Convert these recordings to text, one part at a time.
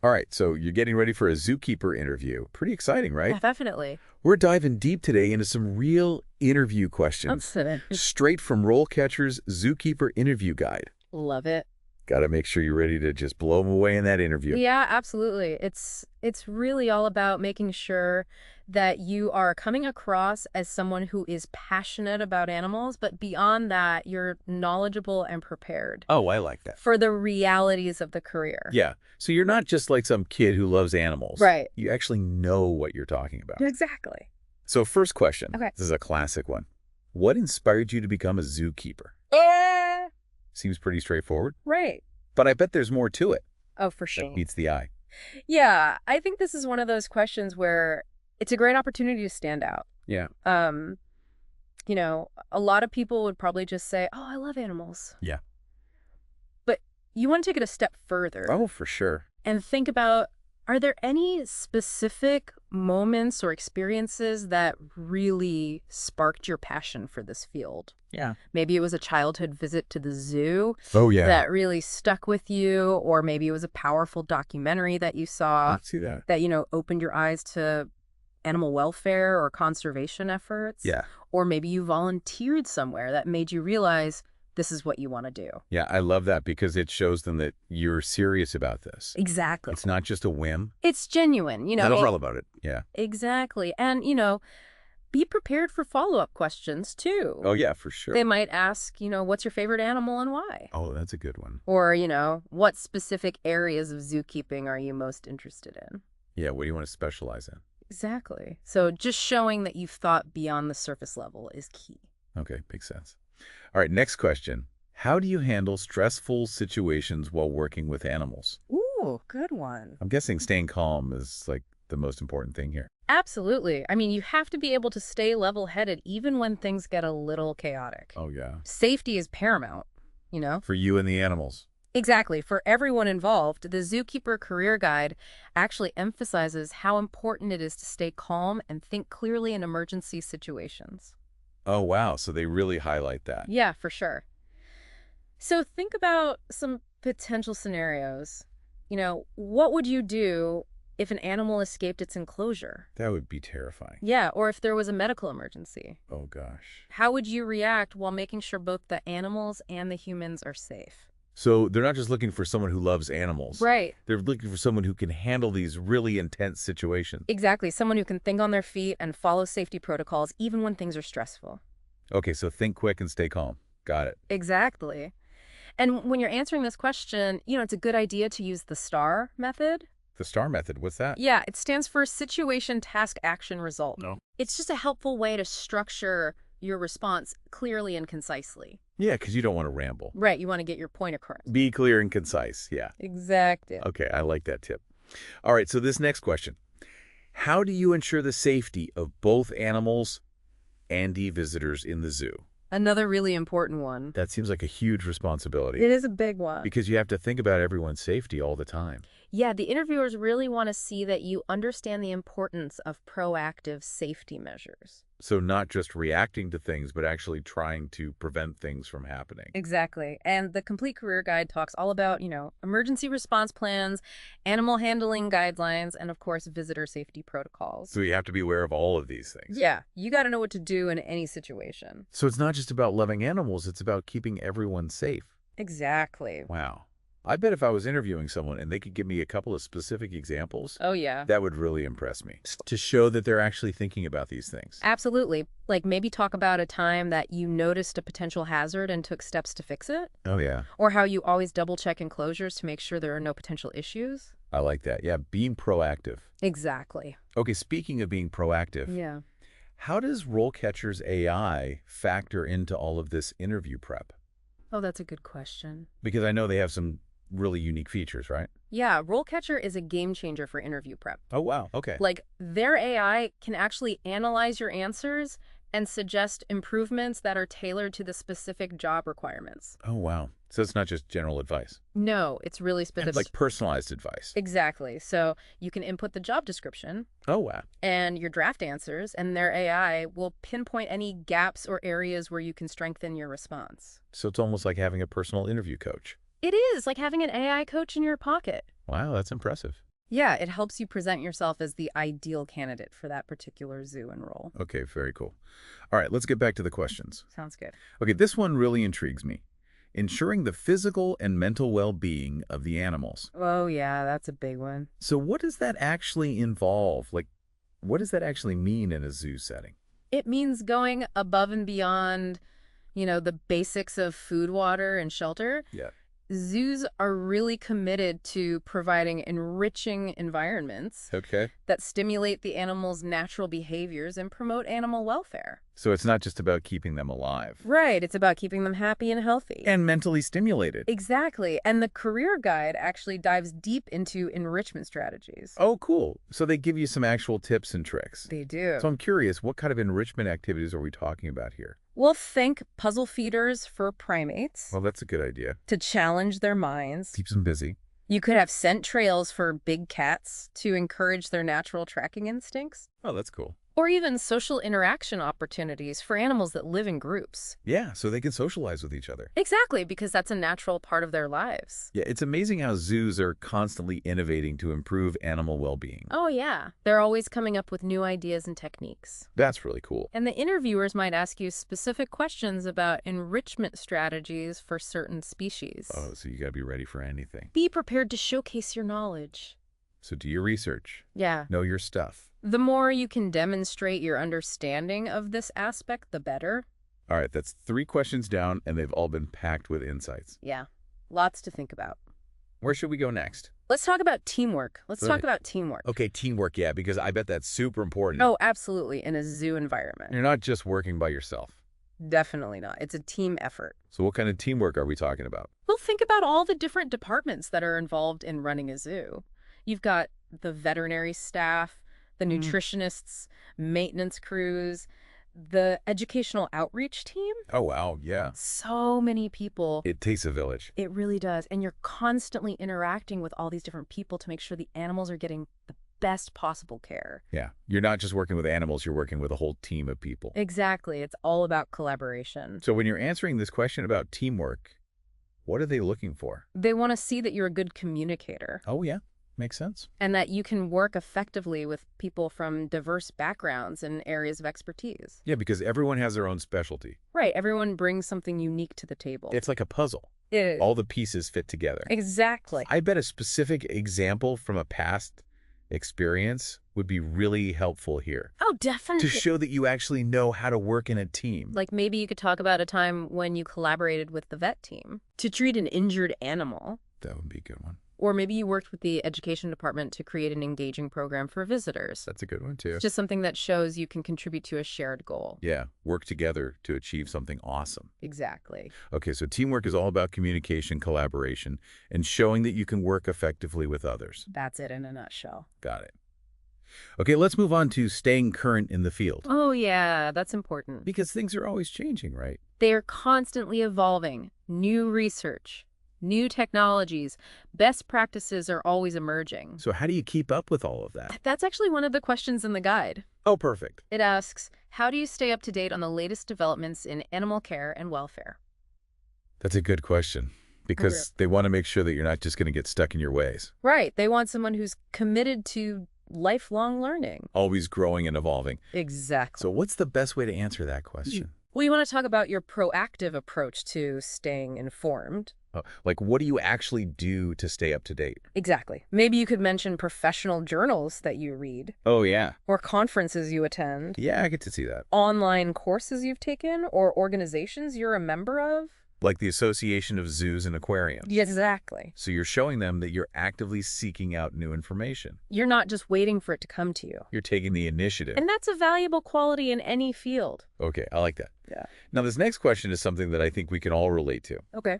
All right, so you're getting ready for a Zookeeper interview. Pretty exciting, right? Yeah, definitely. We're diving deep today into some real interview questions, Excellent. straight from RoleCatcher's Zookeeper Interview Guide. Love it. Got to make sure you're ready to just blow them away in that interview. Yeah, absolutely. It's really all about making sure that you are coming across as someone who is passionate about animals, but beyond that, you're knowledgeable and prepared Oh, I like that. for the realities of the career. Yeah, so you're not just like some kid who loves animals. Right. You actually know what you're talking about. Exactly. So first question. Okay. This is a classic one. What inspired you to become a zookeeper? Seems pretty straightforward, Right. but I bet there's more to it Oh, for sure. that meets the eye. Yeah, I think this is one of those questions where it's a great opportunity to stand out. Yeah. A lot of people would probably just say, "Oh, I love animals." Yeah. But you want to take it a step further Oh, for sure. and think about, are there any specific moments or experiences that really sparked your passion for this field? Yeah. Maybe it was a childhood visit to the zoo Oh, yeah. that really stuck with you, or maybe it was a powerful documentary that you saw Let's see that. that, opened your eyes to animal welfare or conservation efforts. Yeah. Or maybe you volunteered somewhere that made you realize this is what you want to do. Yeah, I love that because it shows them that you're serious about this. Exactly. It's not just a whim. It's genuine, Not all about it. Yeah. Exactly. And, be prepared for follow-up questions, too. Oh, yeah, for sure. They might ask, what's your favorite animal and why? Oh, that's a good one. Or, what specific areas of zookeeping are you most interested in? Yeah, what do you want to specialize in? Exactly. So just showing that you've thought beyond the surface level is key. Okay, makes sense. All right, next question. How do you handle stressful situations while working with animals? Ooh, good one. I'm guessing staying calm is like the most important thing here. Absolutely. I mean, you have to be able to stay level-headed even when things get a little chaotic. Oh, yeah. Safety is paramount. For you and the animals. Exactly. For everyone involved, the Zookeeper Career Guide actually emphasizes how important it is to stay calm and think clearly in emergency situations. Oh, wow. So they really highlight that. Yeah, for sure. So think about some potential scenarios. What would you do if an animal escaped its enclosure? That would be terrifying. Yeah, or if there was a medical emergency. Oh, gosh. How would you react while making sure both the animals and the humans are safe? So they're not just looking for someone who loves animals. Right. They're looking for someone who can handle these really intense situations. Exactly. Someone who can think on their feet and follow safety protocols even when things are stressful. Okay, so think quick and stay calm. Got it. Exactly. And when you're answering this question, it's a good idea to use the STAR method. The STAR method, what's that? Yeah, it stands for Situation, Task, Action, Result. No. It's just a helpful way to structure your response clearly and concisely. Yeah, because you don't want to ramble. Right, you want to get your point across. Be clear and concise, yeah. Exactly. Okay, I like that tip. All right, so this next question. How do you ensure the safety of both animals and visitors in the zoo? Another really important one. That seems like a huge responsibility. It is a big one. Because you have to think about everyone's safety all the time. Yeah, the interviewers really want to see that you understand the importance of proactive safety measures. So not just reacting to things, but actually trying to prevent things from happening. Exactly. And the Complete Career Guide talks all about, emergency response plans, animal handling guidelines, and of course, visitor safety protocols. So you have to be aware of all of these things. Yeah, you got to know what to do in any situation. So it's not just about loving animals, it's about keeping everyone safe. Exactly. Wow. I bet if I was interviewing someone and they could give me a couple of specific examples, Oh, yeah. that would really impress me. To show that they're actually thinking about these things. Absolutely. Like maybe talk about a time that you noticed a potential hazard and took steps to fix it. Oh, yeah. Or how you always double-check enclosures to make sure there are no potential issues. I like that. Yeah, being proactive. Exactly. Okay, speaking of being proactive, Yeah. how does RoleCatcher's AI factor into all of this interview prep? Oh, that's a good question. Because I know they have some really unique features, right? Yeah, RoleCatcher is a game changer for interview prep. Oh, wow. Okay. Like, their AI can actually analyze your answers and suggest improvements that are tailored to the specific job requirements. Oh, wow. So it's not just general advice. No, it's really specific. It's like personalized advice. Exactly. So you can input the job description Oh, wow. and your draft answers, and their AI will pinpoint any gaps or areas where you can strengthen your response. So it's almost like having a personal interview coach. It is like having an AI coach in your pocket. Wow, that's impressive. Yeah, it helps you present yourself as the ideal candidate for that particular zoo and role. Okay, very cool. All right, let's get back to the questions. Sounds good. Okay, this one really intrigues me. Ensuring the physical and mental well-being of the animals. Oh, yeah, that's a big one. So what does that actually involve? Like, what does that actually mean in a zoo setting? It means going above and beyond, the basics of food, water, and shelter. Yeah. Zoos are really committed to providing enriching environments Okay. that stimulate the animals' natural behaviors and promote animal welfare. So it's not just about keeping them alive. Right, it's about keeping them happy and healthy. And mentally stimulated. Exactly. And the career guide actually dives deep into enrichment strategies. Oh, cool. So they give you some actual tips and tricks. They do. So I'm curious, what kind of enrichment activities are we talking about here? We'll think puzzle feeders for primates Well, that's a good idea. to challenge their minds. Keeps them busy. You could have scent trails for big cats to encourage their natural tracking instincts. Oh, that's cool. Or even social interaction opportunities for animals that live in groups. Yeah, so they can socialize with each other. Exactly, because that's a natural part of their lives. Yeah, it's amazing how zoos are constantly innovating to improve animal well-being. Oh, yeah. They're always coming up with new ideas and techniques. That's really cool. And the interviewers might ask you specific questions about enrichment strategies for certain species. Oh, so you got to be ready for anything. Be prepared to showcase your knowledge. So do your research. Yeah. Know your stuff. The more you can demonstrate your understanding of this aspect, the better. All right, that's 3 questions down, and they've all been packed with insights. Yeah, lots to think about. Where should we go next? Let's talk about teamwork. Let's talk Right. about teamwork. Okay, teamwork, yeah, because I bet that's super important. Oh, absolutely, in a zoo environment. You're not just working by yourself. Definitely not. It's a team effort. So what kind of teamwork are we talking about? Well, think about all the different departments that are involved in running a zoo. You've got the veterinary staff, the nutritionists, maintenance crews, the educational outreach team. Oh, wow, yeah. So many people. It takes a village. It really does. And you're constantly interacting with all these different people to make sure the animals are getting the best possible care. Yeah, you're not just working with animals, you're working with a whole team of people. Exactly. It's all about collaboration. So when you're answering this question about teamwork, what are they looking for? They want to see that you're a good communicator Oh, yeah, makes sense. and that you can work effectively with people from diverse backgrounds and areas of expertise. Yeah, because everyone has their own specialty. Right. Everyone brings something unique to the table. It's like a puzzle. It is. All the pieces fit together. Exactly. I bet a specific example from a past experience would be really helpful here Oh, to definitely. show that you actually know how to work in a team. Like maybe you could talk about a time when you collaborated with the vet team to treat an injured animal. That would be a good one. Or maybe you worked with the education department to create an engaging program for visitors. That's a good one, too. It's just something that shows you can contribute to a shared goal. Yeah, work together to achieve something awesome. Exactly. Okay, so teamwork is all about communication, collaboration, and showing that you can work effectively with others. That's it in a nutshell. Got it. Okay, let's move on to staying current in the field. Oh, yeah, that's important. Because things are always changing, right? They are constantly evolving. New research, new technologies, best practices are always emerging. So how do you keep up with all of that? That's actually one of the questions in the guide. Oh, perfect. It asks, how do you stay up to date on the latest developments in animal care and welfare? That's a good question. Because they want to make sure that you're not just going to get stuck in your ways. Right. They want someone who's committed to lifelong learning. Always growing and evolving. Exactly. So what's the best way to answer that question? Well, you want to talk about your proactive approach to staying informed. Like, what do you actually do to stay up to date? Exactly. Maybe you could mention professional journals that you read, Oh, yeah. or conferences you attend, Yeah, I get to see that. online courses you've taken, or organizations you're a member of. Like the Association of Zoos and Aquariums. Yes, exactly. So you're showing them that you're actively seeking out new information. You're not just waiting for it to come to you. You're taking the initiative. And that's a valuable quality in any field. Okay, I like that. Yeah. Now, this next question is something that I think we can all relate to. Okay.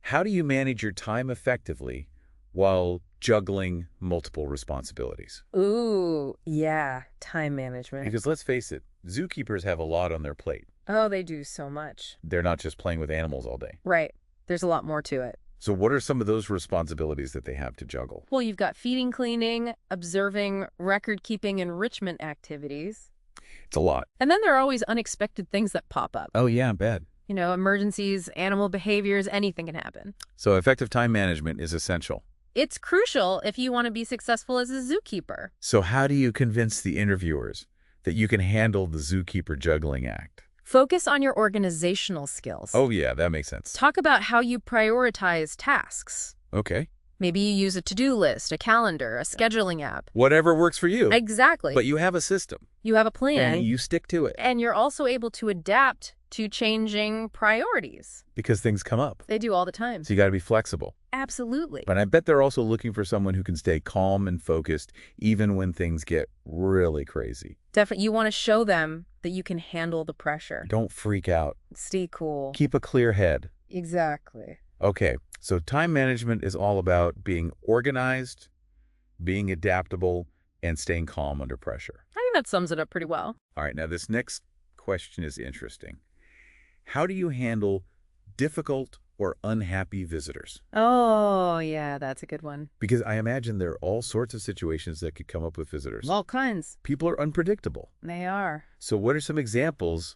How do you manage your time effectively while juggling multiple responsibilities? Ooh, yeah. Time management. Because let's face it, zookeepers have a lot on their plate. Oh, they do so much. They're not just playing with animals all day. Right. There's a lot more to it. So what are some of those responsibilities that they have to juggle? Well, you've got feeding, cleaning, observing, record-keeping, enrichment activities. It's a lot. And then there are always unexpected things that pop up. Oh, yeah, bad. Emergencies, animal behaviors, anything can happen. So effective time management is essential. It's crucial if you want to be successful as a zookeeper. So how do you convince the interviewers that you can handle the zookeeper juggling act? Focus on your organizational skills. Oh, yeah, that makes sense. Talk about how you prioritize tasks. Okay. Maybe you use a to-do list, a calendar, a scheduling app. Whatever works for you. Exactly. But you have a system. You have a plan. And you stick to it. And you're also able to adapt to changing priorities. Because things come up. They do all the time. So you got to be flexible. Absolutely. But I bet they're also looking for someone who can stay calm and focused even when things get really crazy. Definitely. You want to show them that you can handle the pressure. Don't freak out. Stay cool. Keep a clear head. Exactly. Okay, so time management is all about being organized, being adaptable, and staying calm under pressure. I think that sums it up pretty well. All right, now this next question is interesting. How do you handle difficult or unhappy visitors? Oh, yeah, that's a good one. Because I imagine there are all sorts of situations that could come up with visitors. All kinds. People are unpredictable. They are. So what are some examples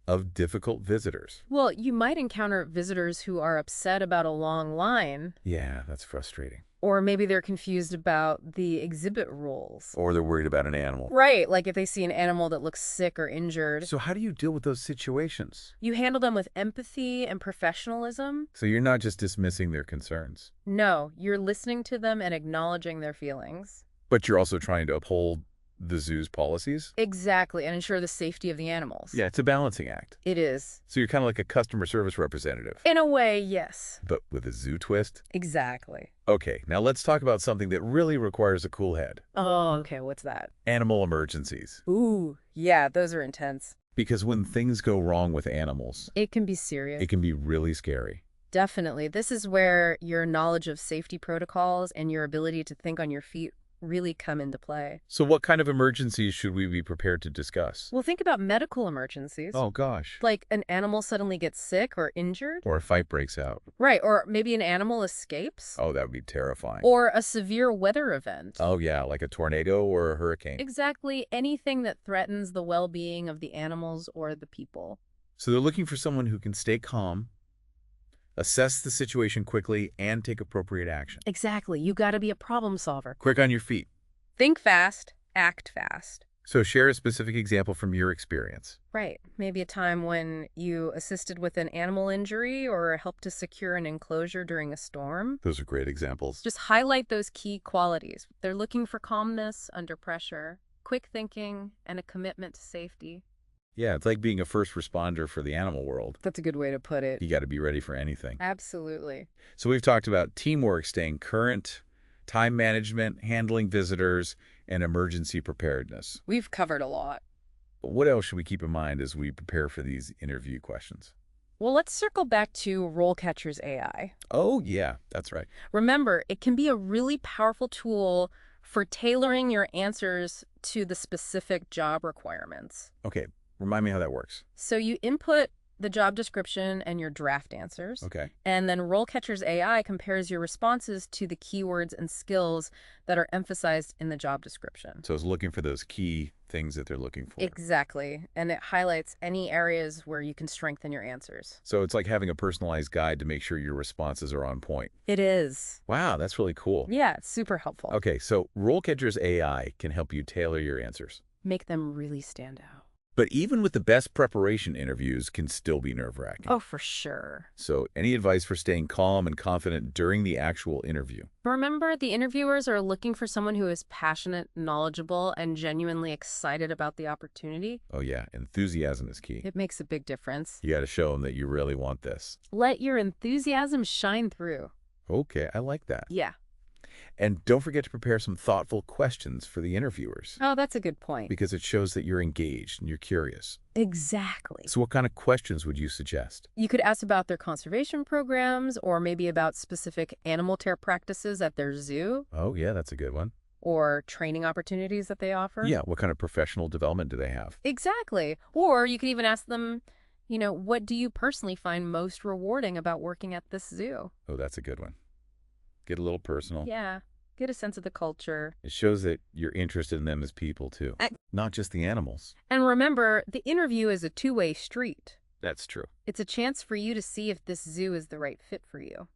of difficult visitors? Well, you might encounter visitors who are upset about a long line. Yeah, that's frustrating. Or maybe they're confused about the exhibit rules. Or they're worried about an animal. Right, like if they see an animal that looks sick or injured. So how do you deal with those situations? You handle them with empathy and professionalism. So you're not just dismissing their concerns. No, you're listening to them and acknowledging their feelings. But you're also trying to uphold the zoo's policies? Exactly, and ensure the safety of the animals. Yeah, it's a balancing act. It is. So you're kind of like a customer service representative. In a way, yes. But with a zoo twist? Exactly. Okay, now let's talk about something that really requires a cool head. Oh, okay, what's that? Animal emergencies. Ooh, yeah, those are intense. Because when things go wrong with animals, It can be serious. it can be really scary. Definitely. This is where your knowledge of safety protocols and your ability to think on your feet really come into play. So what kind of emergencies should we be prepared to discuss? Well, think about medical emergencies. Oh, gosh. Like an animal suddenly gets sick or injured. Or a fight breaks out. Right, or maybe an animal escapes. Oh, that would be terrifying. Or a severe weather event. Oh, yeah, like a tornado or a hurricane. Exactly anything that threatens the well-being of the animals or the people. So they're looking for someone who can stay calm, assess the situation quickly, and take appropriate action. Exactly. You got to be a problem solver. Quick on your feet. Think fast, act fast. So share a specific example from your experience. Right. Maybe a time when you assisted with an animal injury or helped to secure an enclosure during a storm. Those are great examples. Just highlight those key qualities. They're looking for calmness under pressure, quick thinking, and a commitment to safety. Yeah, it's like being a first responder for the animal world. That's a good way to put it. You got to be ready for anything. Absolutely. So we've talked about teamwork, staying current, time management, handling visitors, and emergency preparedness. We've covered a lot. What else should we keep in mind as we prepare for these interview questions? Well, let's circle back to RoleCatcher's AI. Oh, yeah, that's right. Remember, it can be a really powerful tool for tailoring your answers to the specific job requirements. Okay, remind me how that works. So you input the job description and your draft answers. Okay. And then RoleCatcher's AI compares your responses to the keywords and skills that are emphasized in the job description. So it's looking for those key things that they're looking for. Exactly. And it highlights any areas where you can strengthen your answers. So it's like having a personalized guide to make sure your responses are on point. It is. Wow, that's really cool. Yeah, it's super helpful. Okay, so RoleCatcher's AI can help you tailor your answers. Make them really stand out. But even with the best preparation, interviews can still be nerve-wracking. Oh, for sure. So any advice for staying calm and confident during the actual interview? Remember, the interviewers are looking for someone who is passionate, knowledgeable, and genuinely excited about the opportunity. Oh yeah, enthusiasm is key. It makes a big difference. You got to show them that you really want this. Let your enthusiasm shine through. Okay, I like that. Yeah. And don't forget to prepare some thoughtful questions for the interviewers. Oh, that's a good point. Because it shows that you're engaged and you're curious. Exactly. So what kind of questions would you suggest? You could ask about their conservation programs or maybe about specific animal care practices at their zoo. Oh yeah, that's a good one. Or training opportunities that they offer. Yeah, what kind of professional development do they have? Exactly. Or you could even ask them, what do you personally find most rewarding about working at this zoo? Oh, that's a good one. Get a little personal. Yeah. Get a sense of the culture. It shows that you're interested in them as people, too. Not just the animals. And remember, the interview is a two-way street. That's true. It's a chance for you to see if this zoo is the right fit for you.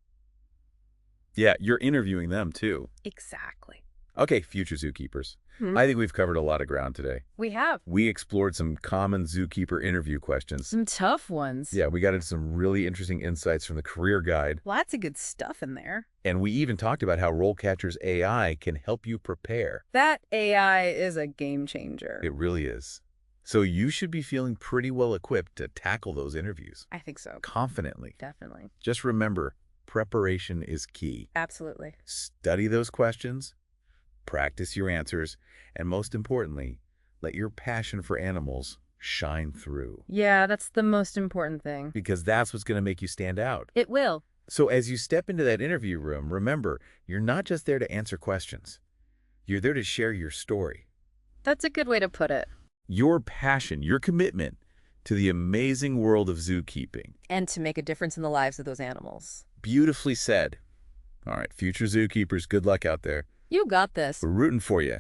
Yeah, you're interviewing them, too. Exactly. Okay, future zookeepers. Hmm. I think we've covered a lot of ground today. We have We explored some common zookeeper interview questions. some tough ones. Yeah, we got into some really interesting insights from the career guide. Lots of good stuff in there. And we even talked about how RoleCatcher's AI can help you prepare. That AI is a game changer. It really is. So you should be feeling pretty well equipped to tackle those interviews I think so. confidently. Definitely. Just remember, preparation is key. Absolutely. Study those questions, practice your answers, and most importantly, let your passion for animals shine through. Yeah, that's the most important thing. Because that's what's going to make you stand out. It will. So as you step into that interview room, remember, you're not just there to answer questions. You're there to share your story, That's a good way to put it. your passion, your commitment to the amazing world of zookeeping. And to make a difference in the lives of those animals. Beautifully said. All right, future zookeepers, good luck out there. You got this. We're rooting for you.